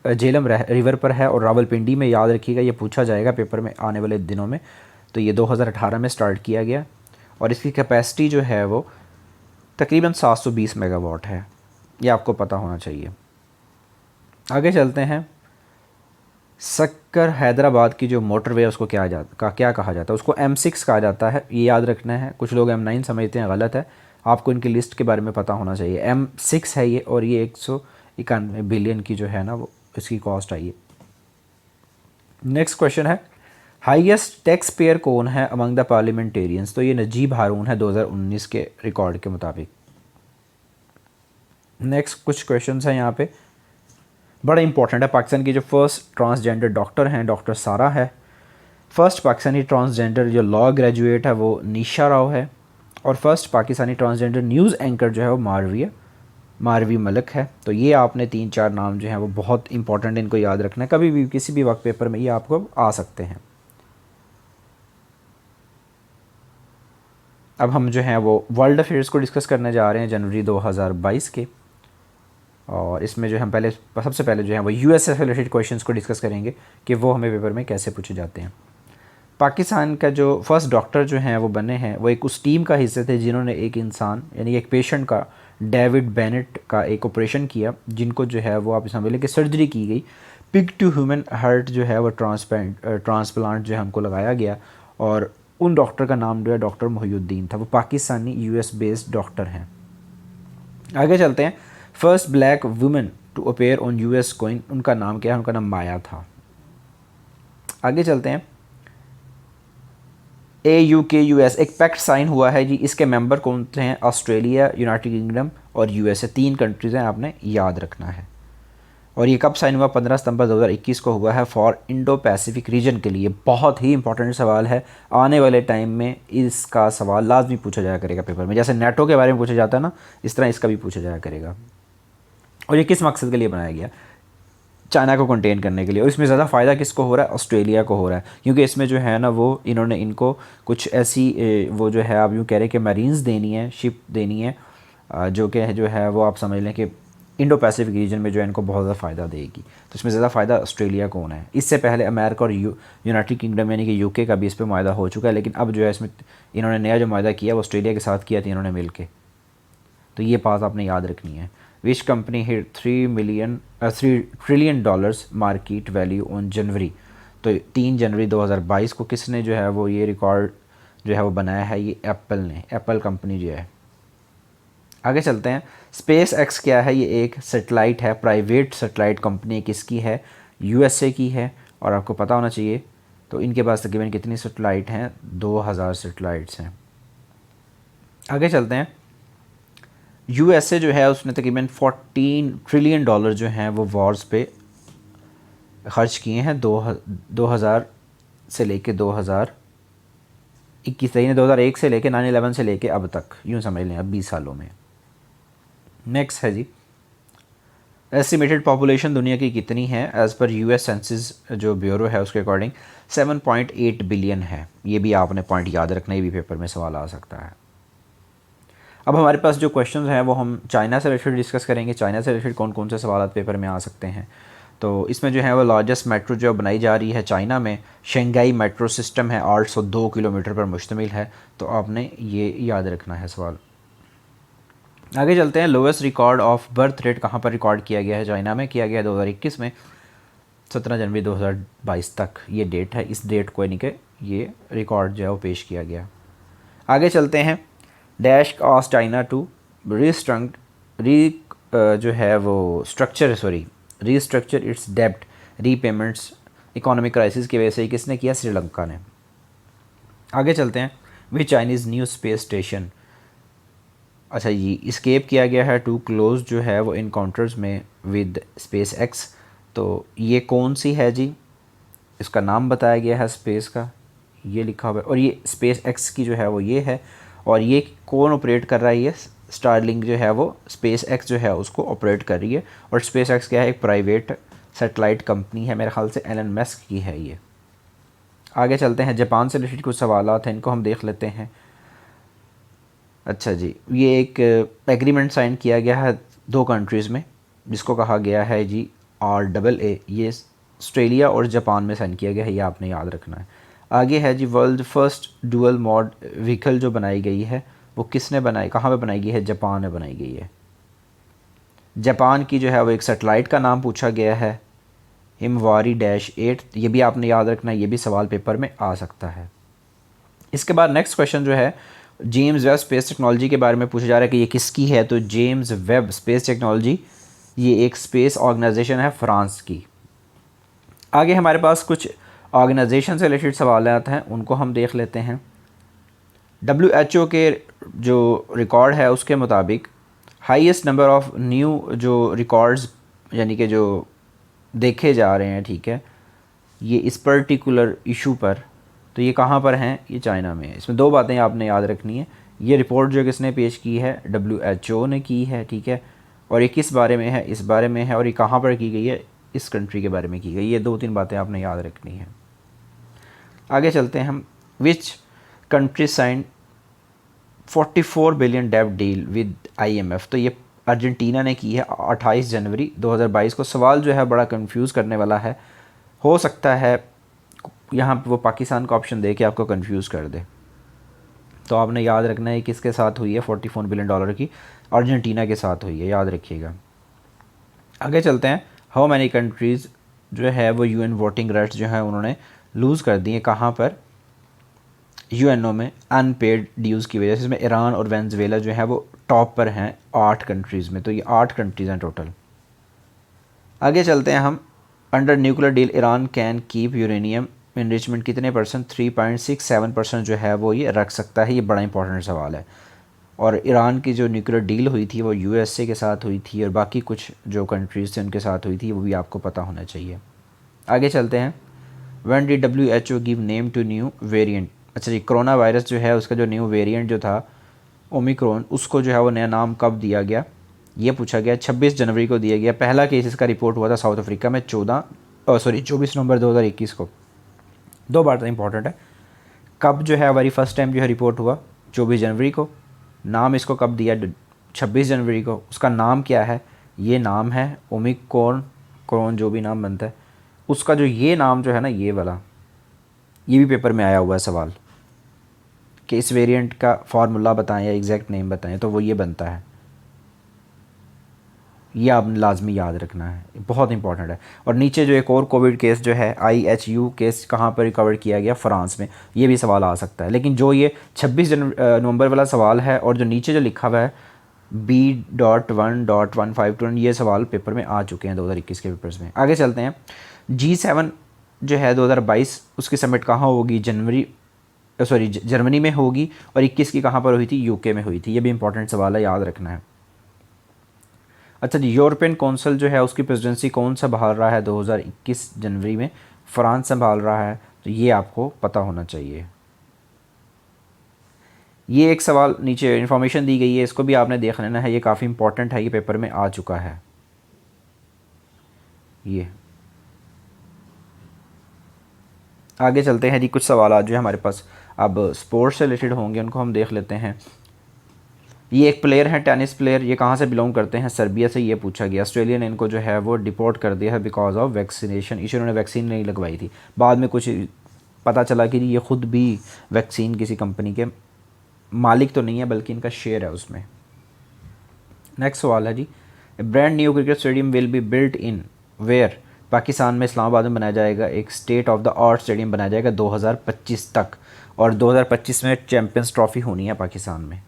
रिवर पर है और रावलपिंडी में। याद रखिएगा, ये पूछा जाएगा पेपर में आने वाले दिनों में। तो ये 2018 में स्टार्ट किया गया और इसकी कैपेसिटी जो है वो तकरीबन 720 मेगावाट है। ये आपको पता होना चाहिए। आगे चलते हैं। सक्कर हैदराबाद की जो मोटरवे है उसको क्या कहा जाता है? उसको M6 कहा जाता है, ये याद रखना है। कुछ लोग M9 समझते हैं, गलत है। आपको इनकी लिस्ट के बारे में पता होना चाहिए। M6 है ये, और ये 191 बिलियन की जो है ना वो इसकी कॉस्ट आई है। नेक्स्ट क्वेश्चन है, हाईएस्ट टैक्स पेयर कौन है अमंग द पार्लियामेंटेरियंस? तो ये नजीब हारून है 2019 के रिकॉर्ड के मुताबिक। नेक्स्ट कुछ क्वेश्चन हैं यहाँ पे, बड़ा इंपॉर्टेंट है। पाकिस्तान की जो फर्स्ट ट्रांसजेंडर डॉक्टर हैं डॉक्टर सारा है। फर्स्ट पाकिस्तानी ट्रांसजेंडर जो लॉ ग्रेजुएट है वो निशा राव है। और first Pakistani transgender news anchor जो है वो मारवी मलिक है। तो ये आपने 3-4 नाम जो हैं वो बहुत इंपॉर्टेंट, इनको याद रखना है। कभी भी किसी भी वक्त पेपर में ये आपको आ सकते हैं। अब हम जो हैं वो वर्ल्ड अफेयर्स को डिस्कस करने जा रहे हैं जनवरी 2022 के। और इसमें जो हम सबसे पहले जो है वो US से रिलेटेड क्वेश्चंस को डिस्कस करेंगे कि वो हमें पेपर में कैसे पूछे जाते हैं। पाकिस्तान का जो फर्स्ट डॉक्टर जो हैं वो बने हैं वो एक उस टीम का हिस्से थे जिन्होंने एक इंसान यानी एक पेशेंट का, डेविड बेनेट का एक ऑपरेशन किया, जिनको जो है वो आप समझ लें कि सर्जरी की गई। पिग टू ह्यूमन हार्ट जो है वो ट्रांसप्लांट जो है हमको लगाया गया। और उन डॉक्टर का नाम जो है डॉक्टर मोहिउद्दीन था। वो पाकिस्तानी US बेस्ड डॉक्टर हैं। आगे चलते हैं। First black women to appear on US coin, उनका नाम क्या है? उनका नाम माया था। आगे चलते हैं। AUKUS एक पैक्ट साइन हुआ है जी। इसके मेंबर कौन से हैं? ऑस्ट्रेलिया, यूनाइटेड किंगडम और USA, 3 कंट्रीज़ हैं, आपने याद रखना है। और ये कब साइन हुआ? 15 सितंबर 2021 को हुआ है फॉर इंडो पैसिफिक रीजन के लिए। बहुत ही इंपॉर्टेंट सवाल है। आने वाले टाइम में इसका सवाल लाजमी पूछा जाया करेगा पेपर में। जैसे नेटो के बारे में पूछा जाता है ना, इस तरह इसका भी पूछा जाया करेगा। और ये किस मकसद के लिए बनाया गया? चाइना को कंटेन करने के लिए। और इसमें ज़्यादा फ़ायदा किसको हो रहा है? ऑस्ट्रेलिया को हो रहा है, क्योंकि इसमें जो है ना वो इन्होंने इनको कुछ ऐसी वो जो है आप यूँ कह रहे कि मरीन्स देनी है, शिप देनी है, जो कि जो है वो आप समझ लें कि इंडो पैसिफिक रीजन में जो है इनको बहुत ज़्यादा फ़ायदा देगी। तो इसमें ज़्यादा फ़ायदा ऑस्ट्रेलिया को होना है। इससे पहले अमेरिका और यूनाइटेड किंगडम यानी कि UK का भी इस पर मुआहदा हो चुका है, लेकिन अब जो है इसमें इन्होंने नया जो मुआहदा किया वो ऑस्ट्रेलिया के साथ किया था इन्होंने मिल के। तो ये बात आपने याद रखनी है। Which company hit $3 trillion market value on January? तो 3 जनवरी 2022 को किसने जो है वो ये रिकॉर्ड जो है वो बनाया है? ये एप्पल ने, एप्पल कंपनी जो है। आगे चलते हैं। स्पेस एक्स क्या है? ये एक सेटेलाइट है, प्राइवेट सेटेलाइट कंपनी। किसकी है? USA की है, और आपको पता होना चाहिए। तो इनके पास तकरीबन कितनी सेटेलाइट हैं? 2000 सेटेलाइट्स हैं। आगे चलते हैं। USA जो है उसने तकरीबन $14 ट्रिलियन जो हैं वो वॉर्स पे ख़र्च किए हैं 2000 से लेके 2021 तक, 2001 से लेके 9/11 से लेके अब तक, यूँ समझ लें अब 20 सालों में। नेक्स्ट है जी, एस्टिमेटेड पॉपुलेशन दुनिया की कितनी है? एज़ पर US सेंसस जो ब्यूरो है उसके अकॉर्डिंग 7.8 बिलियन है। ये भी आपने पॉइंट याद रखना, ये भी पेपर में सवाल आ सकता है। अब हमारे पास जो क्वेश्चंस हैं वो हम चाइना से रिलेटेड डिस्कस करेंगे। चाइना से रिलेटेड कौन कौन से सवाल पेपर में आ सकते हैं? तो इसमें जो है वो लार्जेस्ट मेट्रो जो बनाई जा रही है चाइना में, शंघाई मेट्रो सिस्टम है, 802 किलोमीटर पर मुश्तमिल है। तो आपने ये याद रखना है सवाल। आगे चलते हैं। Lowest record of birth rate कहाँ पर रिकॉर्ड किया गया है? चाइना में किया गया है 2021 में, 17 जनवरी 2022 तक ये डेट है। इस डेट को यानी कि ये रिकॉर्ड जो है वो पेश किया गया। आगे चलते हैं। डैश कॉस्ट चाइना टू जो है वो रीस्ट्रक्चर इट्स डेब्ट रीपेमेंट्स इकोनॉमिक क्राइसिस की वजह से किसने किया? श्रीलंका ने। आगे चलते हैं। विच चाइनीज़ न्यू स्पेस स्टेशन, अच्छा ये इस्केप किया गया है टू क्लोज जो है वो इनकाउंटर्स में विद स्पेस एक्स। तो ये कौन सी है जी? इसका नाम बताया गया है स्पेस का, ये लिखा हुआ है, और ये स्पेस एक्स की जो है वो ये है। और ये कौन ऑपरेट कर रहा है? ये स्टारलिंक जो है वो स्पेस एक्स जो है उसको ऑपरेट कर रही है। और स्पेस एक्स क्या है? एक प्राइवेट सेटेलाइट कंपनी है, मेरे ख्याल से एलन मस्क की है ये। आगे चलते हैं। जापान से रिलेटेड कुछ सवाल हैं, इनको हम देख लेते हैं। अच्छा जी, ये एक एग्रीमेंट साइन किया गया है दो कंट्रीज़ में, जिसको कहा गया है जी RAA। ये ऑस्ट्रेलिया और जापान में साइन किया गया है, ये आपने याद रखना है। आगे है जी world first dual mode vehicle जो बनाई गई है वो किसने बनाई, कहाँ पे बनाई गई है? जापान में बनाई गई है। जापान की जो है वो एक सेटेलाइट का नाम पूछा गया है हिमवारी-8, ये भी आपने याद रखना है, ये भी सवाल पेपर में आ सकता है। इसके बाद नेक्स्ट क्वेश्चन जो है जेम्स वेब स्पेस टेक्नोलॉजी के बारे में पूछा जा रहा है कि ये किसकी है। तो जेम्स वेब स्पेस टेक्नोलॉजी ये एक स्पेस ऑर्गेनाइजेशन है फ्रांस की। आगे हमारे पास कुछ ऑर्गेनाइजेशन से रिलेटेड सवाल आते हैं, उनको हम देख लेते हैं। WHO के जो रिकॉर्ड है उसके मुताबिक हाईएस्ट नंबर ऑफ़ न्यू जो रिकॉर्ड्स यानी कि जो देखे जा रहे हैं, ठीक है, ये इस पर्टिकुलर इशू पर, तो ये कहाँ पर हैं? ये चाइना में है। इसमें दो बातें आपने याद रखनी है। ये रिपोर्ट जो किसने पेश की है? WHO ने की है, ठीक है। और ये किस बारे में है? इस बारे में है। और ये कहाँ पर की गई है? इस कंट्री के बारे में की गई। ये दो तीन बातें आपने याद रखनी है। आगे चलते हैं हम। विच कंट्री साइन 44 बिलियन डेब्ट डील विद IMF। तो ये अर्जेंटीना ने की है 28 जनवरी 2022 को। सवाल जो है बड़ा कंफ्यूज करने वाला है, हो सकता है यहाँ पे वो पाकिस्तान का ऑप्शन दे के आपको कंफ्यूज कर दे। तो आपने याद रखना है किसके साथ हुई है? 44 बिलियन डॉलर की अर्जेंटीना के साथ हुई है, याद रखिएगा। आगे चलते हैं। हाउ मैनी कंट्रीज़ जो है वो UN वोटिंग राइट्स जो है उन्होंने लूज़ कर दिए, कहाँ पर? UNO में अनपेड ड्यूज़ की वजह से। इसमें ईरान और वेनेजुएला जो है वो टॉप पर हैं 8 कंट्रीज़ में। तो ये 8 कंट्रीज़ हैं टोटल। आगे चलते हैं हम। Under nuclear deal Iran can keep uranium enrichment कितने %? 3.67% जो है वो ये रख सकता है। ये बड़ा इंपॉर्टेंट सवाल है। और ईरान की जो न्यूक्लियर डील हुई थी वो USA के साथ हुई थी, और बाकी कुछ जो कंट्रीज़ थे उनके साथ हुई थी, वो भी आपको पता होना चाहिए। आगे चलते हैं। When did WHO give name to new variant. अच्छा जी, कोरोना वायरस जो है उसका जो न्यू वेरिएंट जो था ओमिक्रॉन, उसको जो है वो नया नाम कब दिया गया? ये पूछा गया। 26 जनवरी को दिया गया। पहला केस इसका रिपोर्ट हुआ था साउथ अफ्रीका में 24 नवंबर 2021 को। दो बात इंपॉर्टेंट है, कब जो है हमारी फर्स्ट टाइम जो है रिपोर्ट हुआ? 24 जनवरी को। नाम इसको कब दिया? 26 जनवरी को। उसका नाम क्या है? ये नाम है ओमिक्रॉन जो भी नाम बनता है उसका जो ये नाम जो है ना, ये वाला, ये भी पेपर में आया हुआ है सवाल कि इस वेरिएंट का फार्मूला बताएं या एग्जैक्ट नेम बताएं, तो वो ये बनता है। ये आपने लाजमी याद रखना है, बहुत इंपॉर्टेंट है। और नीचे जो एक और कोविड केस जो है IHU केस कहाँ पर रिकवर किया गया? फ्रांस में। ये भी सवाल आ सकता है। लेकिन जो ये 26 नवंबर वाला सवाल है और जो नीचे जो लिखा हुआ है B.1.152, ये सवाल पेपर में आ चुके हैं 2021 के पेपर्स में। आगे चलते हैं। G7 जो है 2022 उसकी समिट कहाँ होगी? जर्मनी में होगी। और 21 की कहाँ पर हुई थी? UK में हुई थी। ये भी इंपॉर्टेंट सवाल है, याद रखना है। अच्छा जी, यूरोपियन काउंसिल जो है उसकी प्रेसिडेंसी कौन संभाल रहा है? 2021 जनवरी में फ्रांस संभाल रहा है। तो ये आपको पता होना चाहिए। ये एक सवाल नीचे इन्फॉर्मेशन दी गई है, इसको भी आपने देख लेना है, ये काफ़ी इंपॉर्टेंट है, ये पेपर में आ चुका है। ये आगे चलते हैं जी। कुछ सवाल जो है हमारे पास अब स्पोर्ट्स से रिलेटेड होंगे, उनको हम देख लेते हैं। ये एक प्लेयर है, टेनिस प्लेयर, ये कहाँ से बिलोंग करते हैं? सर्बिया से। ये पूछा गया। ऑस्ट्रेलिया ने इनको जो है वो डिपोर्ट कर दिया है बिकॉज ऑफ वैक्सीनेशन इशू। इन्होंने वैक्सीन नहीं लगवाई थी। बाद में कुछ पता चला कि ये ख़ुद भी वैक्सीन किसी कंपनी के मालिक तो नहीं है, बल्कि इनका शेयर है उसमें। नेक्स्ट सवाल है जी। Brand new cricket stadium will be built in where Pakistan में इस्लामाबाद में बनाया जाएगा एक state of the art stadium बनाया जाएगा 2025 तक, और 2025 में चैम्पियंस ट्रॉफी होनी है पाकिस्तान में,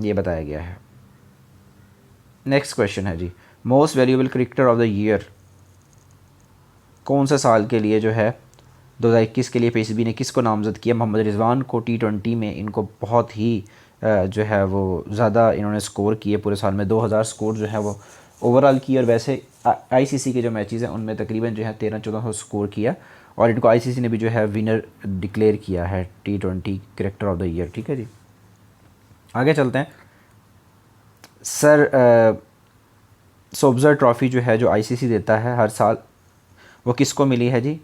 ये बताया गया है। नेक्स्ट क्वेश्चन है जी, most valuable cricketer of the year कौन से साल के लिए जो है 2021 के लिए पीसीबी ने किसको नामज़द किया? मोहम्मद रिजवान को। T20 में इनको बहुत ही जो है वो ज़्यादा इन्होंने स्कोर किए, पूरे साल में 2000 स्कोर जो है वो ओवरऑल की, और वैसे आईसीसी के जो मैचेस हैं उनमें तकरीबन जो है 1300-1400 स्कोर किया, और इनको आईसीसी ने भी जो है विनर डिक्लेयर किया है T20 cricketer of the year. ठीक है जी, आगे चलते हैं। सर सोब्जर ट्रॉफ़ी जो है जो आईसीसी देता है हर साल, वो किसको मिली है जी?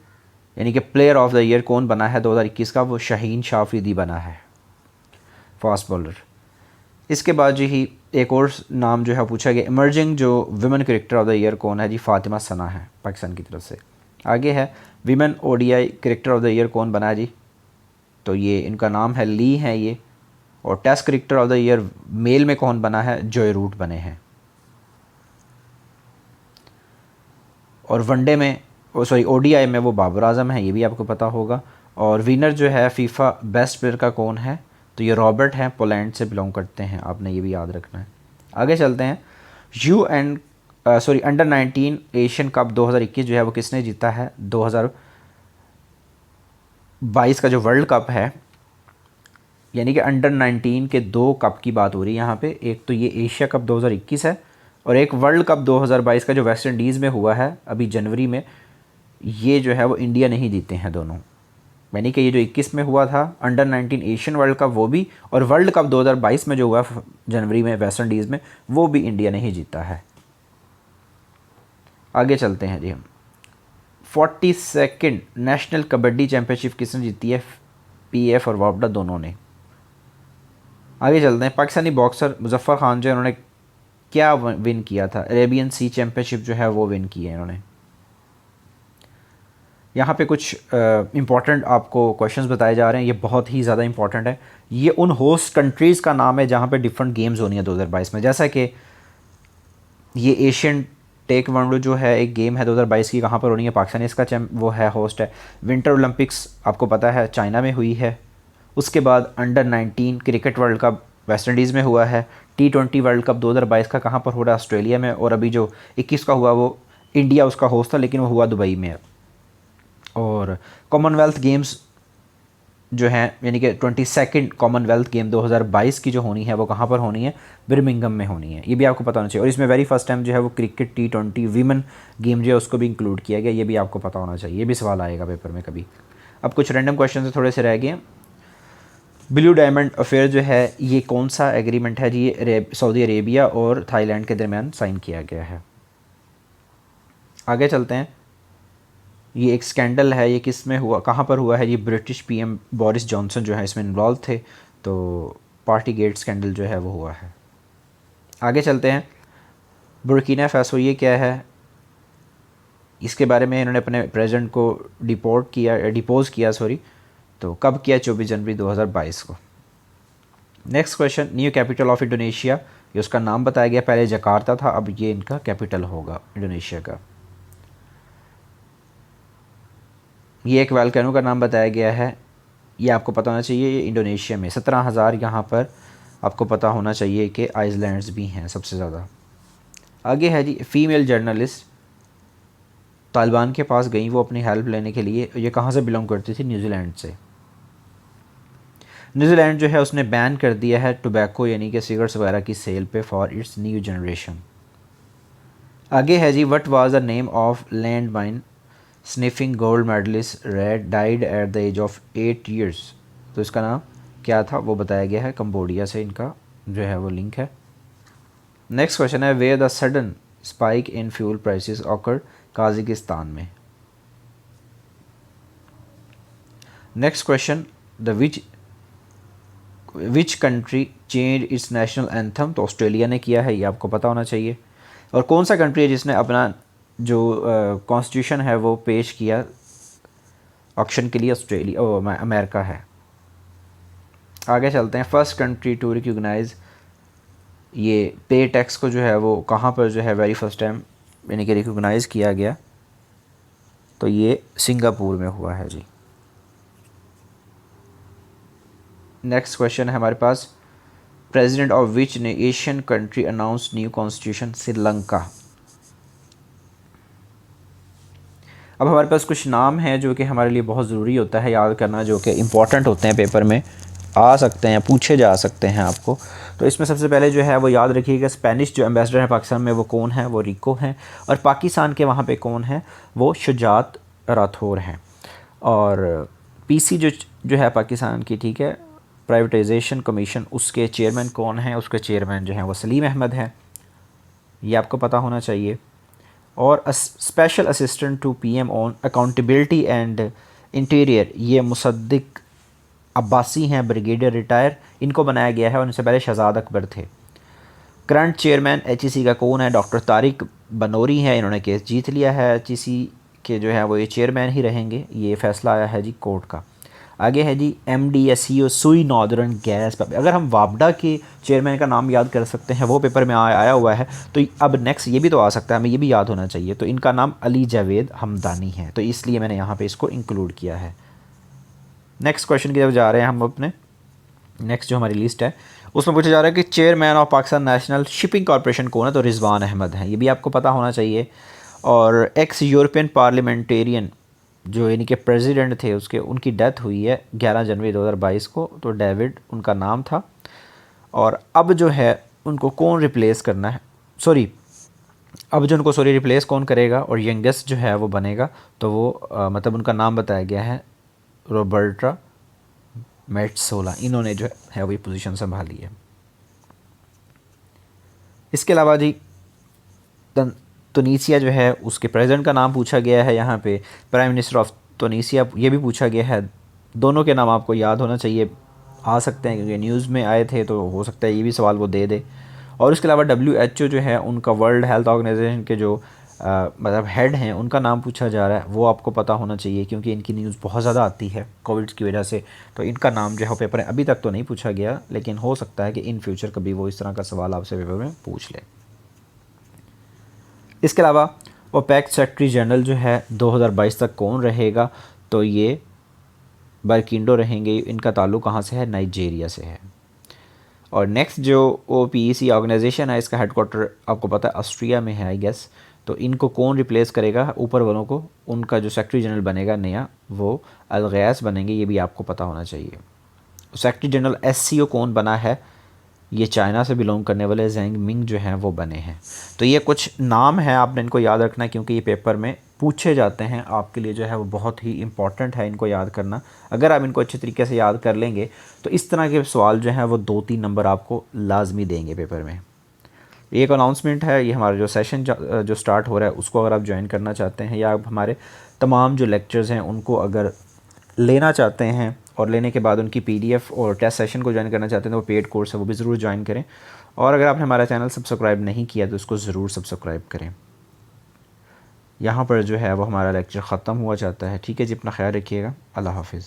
यानी कि प्लेयर ऑफ द ईयर कौन बना है 2021 का? वो शाहीन शाह अफरीदी बना है, फास्ट बॉलर। इसके बाद जो ही एक और नाम जो है पूछा गया, इमर्जिंग जो women cricketer of the year कौन है जी? फातिमा सना है पाकिस्तान की तरफ से। आगे है women ODI cricketer of the year कौन बना है जी? तो ये इनका नाम है ली है ये। और test cricketer of the year male में कौन बना है? जॉय रूट बने हैं। और वनडे में सॉरी ओडीआई में वो बाबर आजम है, ये भी आपको पता होगा। और विनर जो है फीफा बेस्ट प्लेयर का कौन है? तो ये रॉबर्ट हैं, पोलैंड से बिलोंग करते हैं, आपने ये भी याद रखना है। आगे चलते हैं। अंडर 19 एशियन कप 2021 जो है वो किसने जीता है? 2022 का जो वर्ल्ड कप है, यानी कि अंडर 19 के 2 कप की बात हो रही है यहाँ पे। एक तो ये एशिया कप 2021 है, और एक वर्ल्ड कप 2022 का जो वेस्ट इंडीज़ में हुआ है अभी जनवरी में, ये जो है वो इंडिया नहीं जीते हैं दोनों। यानी कि ये जो 21 में हुआ था अंडर 19 एशियन वर्ल्ड कप वो भी, और वर्ल्ड कप 2022 में जो हुआ जनवरी में वेस्ट इंडीज़ में, वो भी इंडिया नहीं जीता है। आगे चलते हैं जी हम। 42nd नेशनल कबड्डी चैम्पियनशिप किसने जीती है? पीएफ और वापडा दोनों ने। आगे चलते हैं। पाकिस्तानी बॉक्सर मुजफ्फर खान जो इन्होंने क्या विन किया था? अरेबियन सी चैम्पियनशिप जो है वो विन की है इन्होंने। यहाँ पे कुछ इंपॉर्टेंट आपको क्वेश्चंस बताए जा रहे हैं, ये बहुत ही ज़्यादा इंपॉर्टेंट है। ये उन होस्ट कंट्रीज़ का नाम है जहाँ पे डिफरेंट गेम्स होनी है 2022 में। जैसा कि ये एशियन टेकवांडो जो है एक गेम है 2022 की, कहाँ पर होनी है? पाकिस्तान इसका वो है होस्ट है। विंटर ओलंपिक्स आपको पता है चाइना में हुई है। उसके बाद under 19 cricket world cup West Indies में हुआ है। T20 वर्ल्ड कप 2022 का कहाँ पर हो रहा है? ऑस्ट्रेलिया में। और अभी जो 21 का हुआ वो इंडिया उसका होस्ट था, लेकिन वो हुआ दुबई में। और कॉमनवेल्थ गेम्स जो हैं, यानी कि 22nd कॉमनवेल्थ गेम 2022 की जो होनी है वो कहाँ पर होनी है? बर्मिंघम में होनी है, ये भी आपको पता होना चाहिए। और इसमें वेरी फर्स्ट टाइम जो है वो क्रिकेट T20 वीमेन गेम जो है उसको भी इंक्लूड किया गया, ये भी आपको पता होना चाहिए, ये भी सवाल आएगा पेपर में कभी। अब कुछ रैंडम क्वेश्चन थोड़े से रह गए। ब्लू डायमंड अफेयर जो है ये कौन सा एग्रीमेंट है जी? ये सऊदी अरेबिया और थाईलैंड के दरमियान साइन किया गया है। आगे चलते हैं। ये एक स्कैंडल है, ये किस में हुआ, कहाँ पर हुआ है? ये ब्रिटिश पीएम बोरिस जॉनसन जो है इसमें इन्वॉल्व थे, तो पार्टी गेट स्कैंडल जो है वो हुआ है। आगे चलते हैं। बुर्किना फासो ये क्या है? इसके बारे में इन्होंने अपने प्रेसिडेंट को डिपोज किया तो कब किया? 24 जनवरी 2022 को। Next question. New capital of Indonesia, ये उसका नाम बताया गया, पहले जकार्ता था, अब ये इनका कैपिटल होगा इंडोनेशिया का। ये एक वोल्केनो का नाम बताया गया है, ये आपको पता होना चाहिए, ये इंडोनेशिया में 17,000 यहाँ पर आपको पता होना चाहिए कि आइसलैंड्स भी हैं सबसे ज़्यादा। आगे है जी, फीमेल जर्नलिस्ट तालिबान के पास गई वो अपनी हेल्प लेने के लिए। ये कहाँ से बिलोंग करती थी? न्यूजीलैंड से। न्यूजीलैंड जो है उसने बैन कर दिया है टोबैको यानी कि सिगरेट्स वगैरह की सेल पे फॉर इट्स न्यू जनरेशन। आगे है जी, what was the name of land mine sniffing gold medalist rat died at the age of 8 years। तो इसका नाम क्या था वो बताया गया है, कंबोडिया से इनका जो है वो लिंक है। नेक्स्ट क्वेश्चन है, where the sudden spike in fuel prices occurred? Kazakhstan में। Next question, the which country change its national anthem? तो ऑस्ट्रेलिया ने किया है, ये आपको पता होना चाहिए। और कौन सा कंट्री है जिसने अपना जो कॉन्स्टिट्यूशन है वो पेश किया ऑक्शन के लिए? ऑस्ट्रेलिया अमेरिका है। आगे चलते हैं। फर्स्ट कंट्री टू रिकॉग्नाइज ये पे टैक्स को जो है वो कहाँ पर जो है वेरी फर्स्ट टाइम यानी कि रिकॉग्नाइज़ किया गया, तो ये सिंगापुर में हुआ है जी। नेक्स्ट क्वेश्चन है हमारे पास, president of which Asian country announce new constitution? Sri Lanka. अब हमारे पास कुछ नाम हैं जो कि हमारे लिए बहुत ज़रूरी होता है याद करना, जो कि इम्पॉर्टेंट होते हैं, पेपर में आ सकते हैं, पूछे जा सकते हैं आपको। तो इसमें सबसे पहले जो है वो याद रखिएगा, स्पेनिश जो एम्बेसडर है पाकिस्तान में वो कौन है? वो रिको हैं। और पाकिस्तान के वहाँ पे कौन है? वो शुजात राठौर हैं। और पीसी जो है पाकिस्तान की, ठीक है, प्राइवेटाइजेशन कमीशन, उसके चेयरमैन कौन हैं? उसके चेयरमैन जो हैं वो सलीम अहमद हैं, ये आपको पता होना चाहिए। और special assistant to PM on accountability and interior, ये मुसद्दिक अब्बासी हैं, ब्रिगेडियर रिटायर, इनको बनाया गया है और इनसे पहले शहजाद अकबर थे। करंट चेयरमैन एचईसी का कौन है? डॉक्टर तारिक बनोरी हैं, इन्होंने केस जीत लिया है, एचईसी के जो है वो ये चेयरमैन ही रहेंगे, ये फैसला आया है जी कोर्ट का। आगे है जी एमडीएसईओ सुई नॉर्दर्न गैस। अगर हम वापडा के चेयरमैन का नाम याद कर सकते हैं, वो पेपर में आया हुआ है, तो अब नेक्स्ट ये भी तो आ सकता है, हमें ये भी याद होना चाहिए। तो इनका नाम अली जावेद हमदानी है, तो इसलिए मैंने यहाँ पे इसको इंक्लूड किया है। नेक्स्ट क्वेश्चन की तरफ जा रहे हैं हम अपने। नेक्स्ट जो हमारी लिस्ट है उसमें पूछा जा रहा है कि chairman of Pakistan national shipping corporation कौन है? तो रिजवान अहमद हैं, ये भी आपको पता होना चाहिए। और एक्स यूरोपियन पार्लियामेंटेरियन जो यानी कि प्रेसिडेंट थे उसके, उनकी डेथ हुई है 11 जनवरी 2022 को, तो डेविड उनका नाम था। और अब जो है उनको कौन रिप्लेस करना है, अब जो उनको रिप्लेस कौन करेगा और यंगेस्ट जो है वो बनेगा, तो वो मतलब उनका नाम बताया गया है रॉबर्टा मेट्सोला, इन्होंने जो है वो पोजीशन संभाली है। इसके अलावा जी तुनीसिया जो है उसके प्रेसिडेंट का नाम पूछा गया है, यहाँ पे प्राइम मिनिस्टर ऑफ तुनीसिया ये भी पूछा गया है। दोनों के नाम आपको याद होना चाहिए, आ सकते हैं क्योंकि न्यूज़ में आए थे, तो हो सकता है ये भी सवाल वो दे दे। और उसके अलावा WHO जो है उनका, वर्ल्ड हेल्थ ऑर्गेनाइजेशन के जो मतलब हेड हैं, उनका नाम पूछा जा रहा है, वो आपको पता होना चाहिए क्योंकि इनकी न्यूज़ बहुत ज़्यादा आती है कोविड की वजह से। तो इनका नाम जो है पेपर में अभी तक तो नहीं पूछा गया, लेकिन हो सकता है कि इन फ्यूचर कभी वो इस तरह का सवाल आपसे पेपर में पूछ ले। इसके अलावा ओपेक सेक्रेटरी जनरल जो है 2022 तक कौन रहेगा? तो ये बरकिंडो रहेंगे। इनका ताल्लुक़ कहाँ से है? नाइजीरिया से है। और नेक्स्ट जो OPEC ऑर्गेनाइजेशन है, इसका हेडक्वार्टर आपको पता है ऑस्ट्रिया में है आई गेस। तो इनको कौन रिप्लेस करेगा ऊपर वालों को? उनका जो सेक्रेटरी जनरल बनेगा नया, वो अलगैस बनेंगे, ये भी आपको पता होना चाहिए। सेक्रेटरी जनरल SCO कौन बना है? ये चाइना से बिलोंग करने वाले जेंग मिंग जो हैं वो बने हैं। तो ये कुछ नाम हैं, आपने इनको याद रखना है क्योंकि ये पेपर में पूछे जाते हैं, आपके लिए जो है वो बहुत ही इंपॉर्टेंट है इनको याद करना। अगर आप इनको अच्छे तरीके से याद कर लेंगे तो इस तरह के सवाल जो हैं वो 2-3 नंबर आपको लाजमी देंगे पेपर में। एक अनाउंसमेंट है, ये हमारा जो सेशन जो स्टार्ट हो रहा है उसको अगर आप ज्वाइन करना चाहते हैं, या आप हमारे तमाम जो लेक्चर्स हैं उनको अगर लेना चाहते हैं और लेने के बाद उनकी PDF और टेस्ट सेशन को ज्वाइन करना चाहते हैं, तो वो पेड कोर्स है, वो भी ज़रूर ज्वाइन करें। और अगर आपने हमारा चैनल सब्सक्राइब नहीं किया तो उसको ज़रूर सब्सक्राइब करें। यहाँ पर जो है वो हमारा लेक्चर ख़त्म हुआ चाहता है। ठीक है जी, अपना ख्याल रखिएगा। अल्लाह हाफिज़।